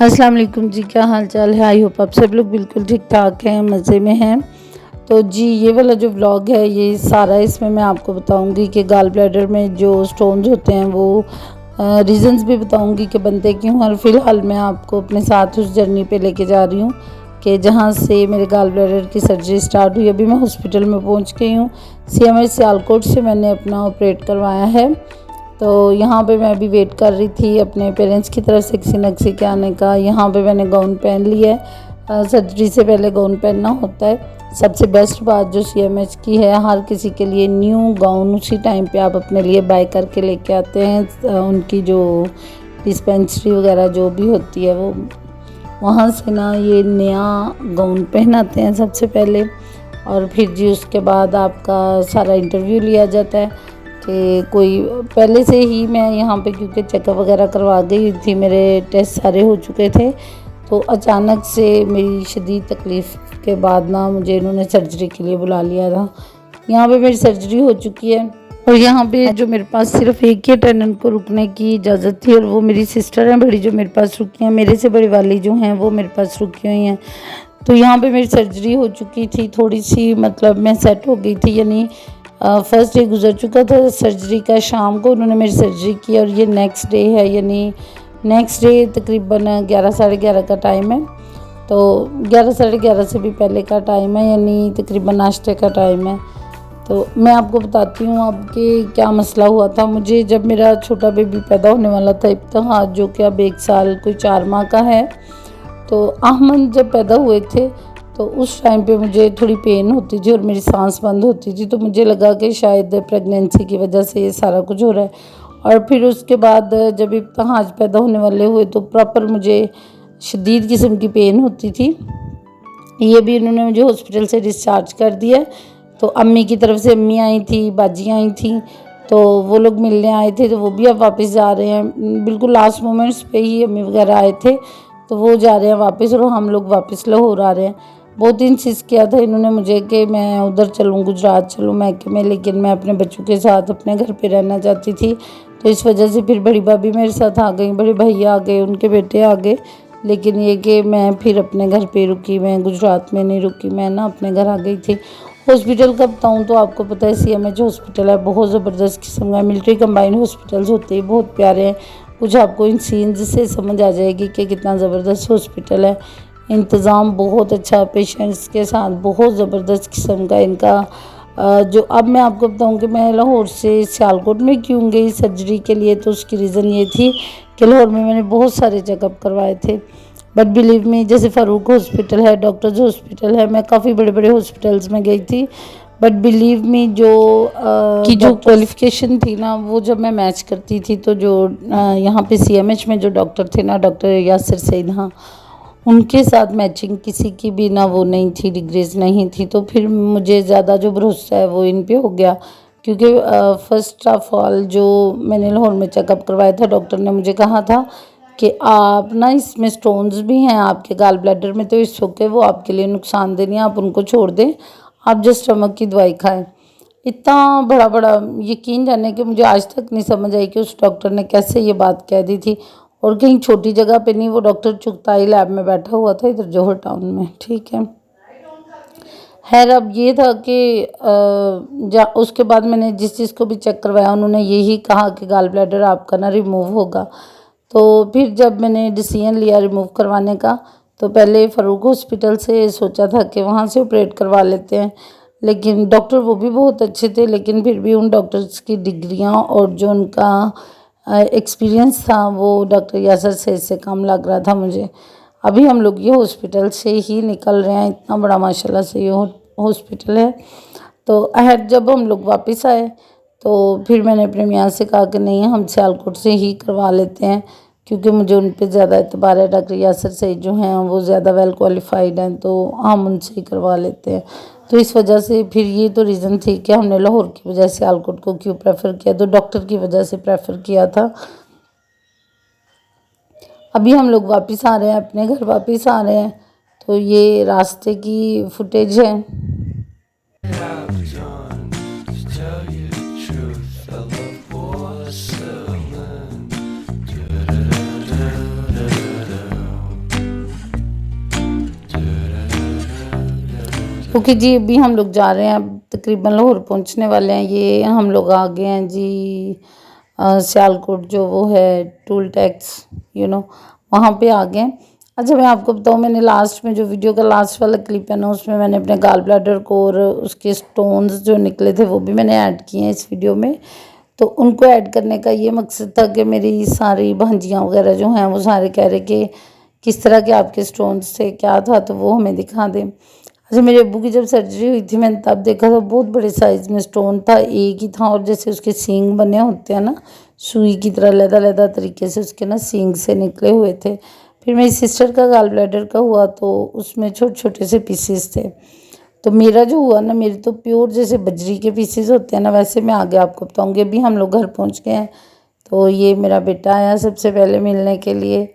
अस्सलाम वालेकुम जी, क्या हाल चाल है। आई होप आप सब लोग बिल्कुल ठीक ठाक हैं, मज़े में हैं। तो जी ये वाला जो व्लॉग है ये सारा इसमें मैं आपको बताऊंगी कि गाल ब्लैडर में जो स्टोन्स होते हैं वो रीज़न्स भी बताऊंगी कि बनते क्यों। और फ़िलहाल मैं आपको अपने साथ उस जर्नी पे लेके जा रही हूँ कि जहाँ से मेरे गाल ब्लैडर की सर्जरी स्टार्ट हुई। अभी मैं हॉस्पिटल में पहुँच गई हूँ। CMH सियालकोट से मैंने अपना ऑपरेट करवाया है। तो यहाँ पे मैं अभी वेट कर रही थी अपने पेरेंट्स की तरफ से किसी न किसी के आने का। यहाँ पे मैंने गाउन पहन लिया है। सर्जरी से पहले गाउन पहनना होता है। सबसे बेस्ट बात जो CMH की है, हर किसी के लिए न्यू गाउन उसी टाइम पे आप अपने लिए बाय करके लेके आते हैं। उनकी जो डिस्पेंसरी वगैरह जो भी होती है वो वहाँ से ना ये नया गाउन पहनाते हैं सबसे पहले। और फिर जी उसके बाद आपका सारा इंटरव्यू लिया जाता है कि कोई पहले से ही मैं यहाँ पे क्योंकि चेकअप वगैरह करवा गई थी, मेरे टेस्ट सारे हो चुके थे। तो अचानक से मेरी शदीद तकलीफ़ के बाद ना मुझे इन्होंने सर्जरी के लिए बुला लिया था। यहाँ पे मेरी सर्जरी हो चुकी है और यहाँ पे जो मेरे पास सिर्फ एक ही अटेंडेंट को रुकने की इजाज़त थी और वो मेरी सिस्टर हैं बड़ी जो मेरे पास रुकी हैं। मेरे से बड़ी वाली जो हैं वो मेरे पास रुकी हुई हैं। तो यहाँ पे मेरी सर्जरी हो चुकी थी, थोड़ी सी मतलब मैं सेट हो गई थी। यानी फर्स्ट डे गुजर चुका था सर्जरी का, शाम को उन्होंने मेरी सर्जरी की और ये नेक्स्ट डे है। यानी नेक्स्ट डे तकरीबन 11 साढ़े 11 का टाइम है। तो 11 साढ़े 11 से भी पहले का टाइम है, यानी तकरीबन नाश्ते का टाइम है। तो मैं आपको बताती हूँ अब कि क्या मसला हुआ था मुझे जब मेरा छोटा बेबी पैदा होने वाला था इब्तिहा, जो कि अब 1 साल कोई 4 माह का है। तो अहमद जब पैदा हुए थे तो उस टाइम पे मुझे थोड़ी पेन होती थी और मेरी सांस बंद होती थी। तो मुझे लगा कि शायद प्रेगनेंसी की वजह से ये सारा कुछ हो रहा है। और फिर उसके बाद जब इब्तिहा आज पैदा होने वाले हुए तो प्रॉपर मुझे शदीद किस्म की पेन होती थी। ये भी उन्होंने मुझे हॉस्पिटल से डिस्चार्ज कर दिया। तो अम्मी की तरफ से अम्मी आई थी, बाजी आई थी, तो वो लोग मिलने आए थे। तो वो भी अब वापस जा रहे हैं, बिल्कुल लास्ट मोमेंट्स पे ही अम्मी वगैरह आए थे। तो वो जा रहे हैं वापस और हम लोग वापस लाहौर आ रहे हैं। बहुत इंसिस्ट किया था इन्होंने मुझे कि मैं उधर चलूँ, गुजरात चलूँ मैके में, लेकिन मैं अपने बच्चों के साथ अपने घर पे रहना चाहती थी। तो इस वजह से फिर बड़ी भाभी मेरे साथ आ गई, बड़े भैया आ गए, उनके बेटे आ गए। लेकिन ये कि मैं फिर अपने घर पे रुकी, मैं गुजरात में नहीं रुकी, मैं ना अपने घर आ गई थी। हॉस्पिटल का बताऊँ तो आपको पता है CMH हॉस्पिटल है, बहुत ज़बरदस्त किस्म का मिलिट्री कंबाइंड हॉस्पिटल्स होते हैं, बहुत प्यारे हैं। कुछ आपको इन सीन्स से समझ आ जाएगी कि कितना ज़बरदस्त हॉस्पिटल है। इंतज़ाम बहुत अच्छा, पेशेंट्स के साथ बहुत ज़बरदस्त किस्म का इनका। जो अब मैं आपको बताऊं कि मैं लाहौर से सियालकोट में क्यों गई सर्जरी के लिए, तो उसकी रीज़न ये थी कि लाहौर में मैंने बहुत सारे चेकअप करवाए थे। बट बिलीव मी, जैसे फ़ारूक हॉस्पिटल है, डॉक्टर्स हॉस्पिटल है, मैं काफ़ी बड़े बड़े हॉस्पिटल्स में गई थी। बट बिलीव मी जो की जो क्वालिफ़िकेशन थी ना वो जब मैं मैच करती थी तो जो यहाँ पे CMH में जो डॉक्टर थे ना, डॉक्टर यासिर सईद, हाँ, उनके साथ मैचिंग किसी की भी ना वो नहीं थी, डिग्रीज नहीं थी। तो फिर मुझे ज़्यादा जो भरोसा है वो इन पे हो गया। क्योंकि फर्स्ट ऑफ ऑल जो मैंने लाहौर में चेकअप करवाया था, डॉक्टर ने मुझे कहा था कि आप ना इसमें स्टोन्स भी हैं आपके गाल ब्लैडर में, तो इस ओके वो आपके लिए नुकसानदेह नहीं है, आप उनको छोड़ दें, आप जस्ट स्टमक की दवाई खाएं। इतना बड़ा बड़ा यकीन जाने कि मुझे आज तक नहीं समझ आई कि उस डॉक्टर ने कैसे ये बात कह दी थी। और कहीं छोटी जगह पे नहीं, वो डॉक्टर चुगताई लैब में बैठा हुआ था इधर जौहर टाउन में, ठीक है। खैर अब ये था कि उसके बाद मैंने जिस चीज़ को भी चेक करवाया उन्होंने यही कहा कि गाल ब्लैडर आपका ना रिमूव होगा। तो फिर जब मैंने डिसीजन लिया रिमूव करवाने का, तो पहले फ़ारूक हॉस्पिटल से सोचा था कि वहाँ से ऑपरेट करवा लेते हैं। लेकिन डॉक्टर वो भी बहुत अच्छे थे, लेकिन फिर भी उन डॉक्टर्स की डिग्रियाँ और जो उनका एक्सपीरियंस था वो डॉक्टर यासर सैद से कम लग रहा था मुझे। अभी हम लोग ये हॉस्पिटल से ही निकल रहे हैं, इतना बड़ा माशाल्लाह से ये हॉस्पिटल है। तो अहद जब हम लोग वापस आए तो फिर मैंने अपने मियाँ से कहा कि नहीं, हम सियालकोट से ही करवा लेते हैं, क्योंकि मुझे उन पे ज़्यादा एतबार है। डॉक्टर यासर सईद जो हैं वो ज़्यादा वेल क्वालिफाइड हैं, तो हम उनसे ही करवा लेते हैं। तो इस वजह से फिर ये तो रीज़न थी कि हमने लाहौर की वजह से सियालकोट को क्यों प्रेफर किया, तो डॉक्टर की वजह से प्रेफर किया था। अभी हम लोग वापस आ रहे हैं, अपने घर वापस आ रहे हैं। तो ये रास्ते की फुटेज है। ओके जी, अभी हम लोग जा रहे हैं, अब तकरीबन लाहौर पहुंचने वाले हैं। ये हम लोग आ गए हैं जी सियालकोट, जो वो है टोल टैक्स, वहाँ पे आ गए हैं। अच्छा, मैं आपको बताऊँ, मैंने लास्ट में जो वीडियो का लास्ट वाला क्लिप है ना, उसमें मैंने अपने गाल ब्लैडर को और उसके स्टोन्स जो निकले थे वो भी मैंने ऐड किए हैं इस वीडियो में। तो उनको ऐड करने का ये मकसद था कि मेरी सारी भांजियाँ वगैरह जो हैं वो सारे कह रहे कि किस तरह के आपके स्टोन्स थे, क्या था, तो वो हमें दिखा दें। अच्छा, मेरे अब्बू की जब सर्जरी हुई थी मैंने तब देखा था, बहुत बड़े साइज़ में स्टोन था, एक ही था, और जैसे उसके सींग बने होते हैं ना, सुई की तरह लदा तरीके से उसके ना सींग से निकले हुए थे। फिर मेरी सिस्टर का गॉल ब्लैडर का हुआ तो उसमें छोटे छोटे से पीसीस थे। तो मेरा जो हुआ ना, मेरे तो प्योर जैसे बजरी के पीसेस होते हैं ना, वैसे मैं आगे आपको बताऊंगी। अभी हम लोग घर पहुंच गए हैं। तो ये मेरा बेटा आया सबसे पहले मिलने के लिए।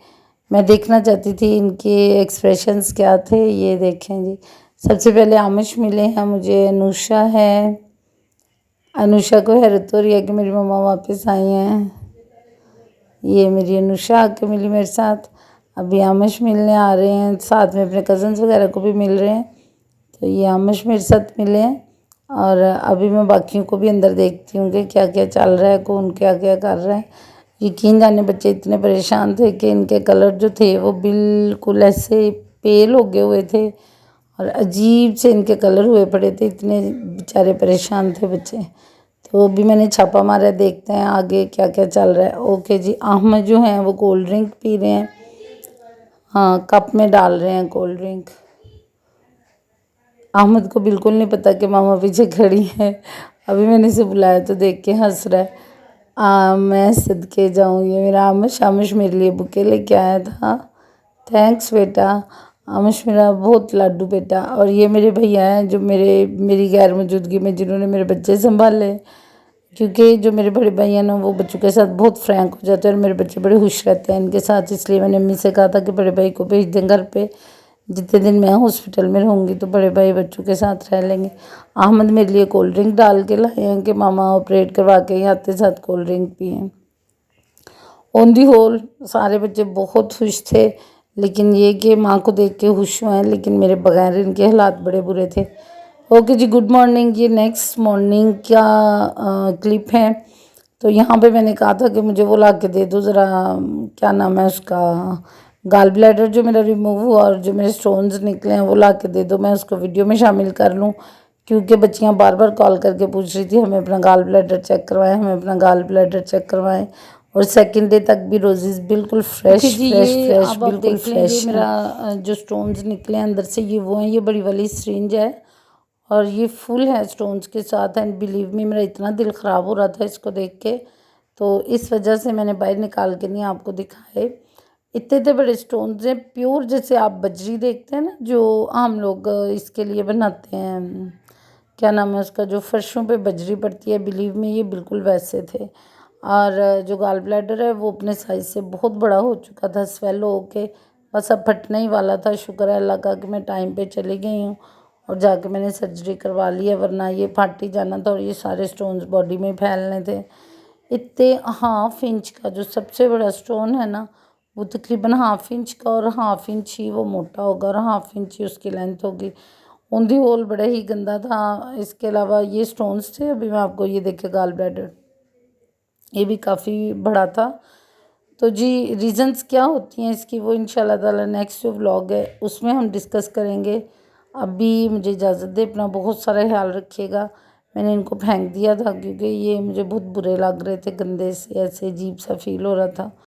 मैं देखना चाहती थी इनके एक्सप्रेशंस क्या थे, ये देखें जी। सबसे पहले आमिश मिले हैं मुझे, अनुषा है। अनुषा को हैरत हो रही है कि मेरी मम्मा वापस आई हैं। ये मेरी अनुषा आके मिली मेरे साथ। अभी आमिश मिलने आ रहे हैं, साथ में अपने कज़न्स वगैरह को भी मिल रहे हैं। तो ये आमिश मेरे साथ मिले हैं। और अभी मैं बाकियों को भी अंदर देखती हूँ कि क्या क्या चल रहा है, कौन क्या क्या कर रहा है। यकीन जाने बच्चे इतने परेशान थे कि इनके कलर जो थे वो बिल्कुल ऐसे पेल हो गए हुए थे और अजीब से इनके कलर हुए पड़े थे, इतने बेचारे परेशान थे बच्चे। तो अभी मैंने छापा मारा, देखते हैं आगे क्या क्या चल रहा है। ओके जी, अहमद जो हैं वो कोल्ड ड्रिंक पी रहे हैं। हाँ, कप में डाल रहे हैं कोल्ड ड्रिंक। अहमद को बिल्कुल नहीं पता कि मामा पीछे खड़ी है। अभी मैंने इसे बुलाया तो देख के हंस रहा है। मैं सदके जाऊँ, ये मेरा आमिश, आमिश मेरे लिए बुके लेके आया था। थैंक्स बेटा। आमिश मेरा बहुत लाडू बेटा। और ये मेरे भैया हैं जो मेरी गैर मौजूदगी में जिन्होंने मेरे बच्चे संभाले। क्योंकि जो मेरे बड़े भाई हैं ना, वो बच्चों के साथ बहुत फ्रैंक हो जाते हैं और मेरे बच्चे बड़े खुश रहते हैं इनके साथ। इसलिए मैंने अम्मी से कहा था कि बड़े भाई को भेज दें घर पे। जितने दिन मैं हॉस्पिटल में रहूँगी तो बड़े भाई बच्चों के साथ रह लेंगे। अहमद मेरे लिए कोल्ड ड्रिंक डाल के लाए हैं कि मामा ऑपरेट करवा के ही आते साथ कोल्ड ड्रिंक पिए। ऑन दी होल सारे बच्चे बहुत खुश थे, लेकिन ये कि माँ को देख के खुश हुए हैं, लेकिन मेरे बगैर इनके हालात बड़े बुरे थे। ओके जी, गुड मॉर्निंग। ये नेक्स्ट मॉर्निंग का क्लिप है। तो यहाँ पे मैंने कहा था कि मुझे वो ला के दे दो ज़रा, क्या नाम है उसका, गाल ब्लैडर जो मेरा रिमूव हुआ और जो मेरे स्टोन्स निकले हैं वो ला के दे दो, मैं उसको वीडियो में शामिल कर लूँ। क्योंकि बच्चियाँ बार बार कॉल करके पूछ रही थी हमें अपना गाल ब्लैडर चेक करवाएं, हमें अपना गाल ब्लैडर चेक करवाएं। और सेकंड डे तक भी रोजेस बिल्कुल फ्रेश फ्रेश फ्रेश बिल्कुल फ्रेश। मेरा जो स्टोन्स निकले हैं अंदर से, ये वो हैं, ये बड़ी वाली सिरिंज है और ये फुल है स्टोन्स के साथ। एंड बिलीव मी, मेरा इतना दिल ख़राब हो रहा था इसको देख के, तो इस वजह से मैंने बाहर निकाल के नहीं आपको दिखाए। इतने इतने बड़े स्टोन्स हैं, प्योर जैसे आप बजरी देखते हैं ना जो हम लोग इसके लिए बनाते हैं, क्या नाम है उसका, जो फर्शों पे बजरी पड़ती है, बिलीव में ये बिल्कुल वैसे थे। और जो गाल ब्लैडर है वो अपने साइज़ से बहुत बड़ा हो चुका था, स्वेलो होके बस अब फटने ही वाला था। शुक्र है अल्लाह का कि मैं टाइम पे चली गई हूँ और जाके मैंने सर्जरी करवा ली है, वरना ये फट ही जाना था और ये सारे स्टोन्स बॉडी में फैलने थे। इतने 1/2 इंच का जो सबसे बड़ा स्टोन है ना, वो तकरीबन 1/2 इंच का, और 1/2 इंच ही वो मोटा होगा और 1/2 इंच ही उसकी लेंथ होगी। ऑन दी होल बड़ा ही गंदा था। इसके अलावा ये स्टोन्स थे। अभी मैं आपको ये देखे गाल ब्लैडर, ये भी काफ़ी बड़ा था। तो जी रीज़न्स क्या होती हैं इसकी, वो इंशाल्लाह ताला नेक्स्ट जो व्लॉग है उसमें हम डिस्कस करेंगे। अभी मुझे इजाज़त दे, अपना बहुत सारा ख्याल रखिएगा। मैंने इनको फेंक दिया था क्योंकि ये मुझे बहुत बुरे लग रहे थे, गंदे से, ऐसे अजीब सा फील हो रहा था।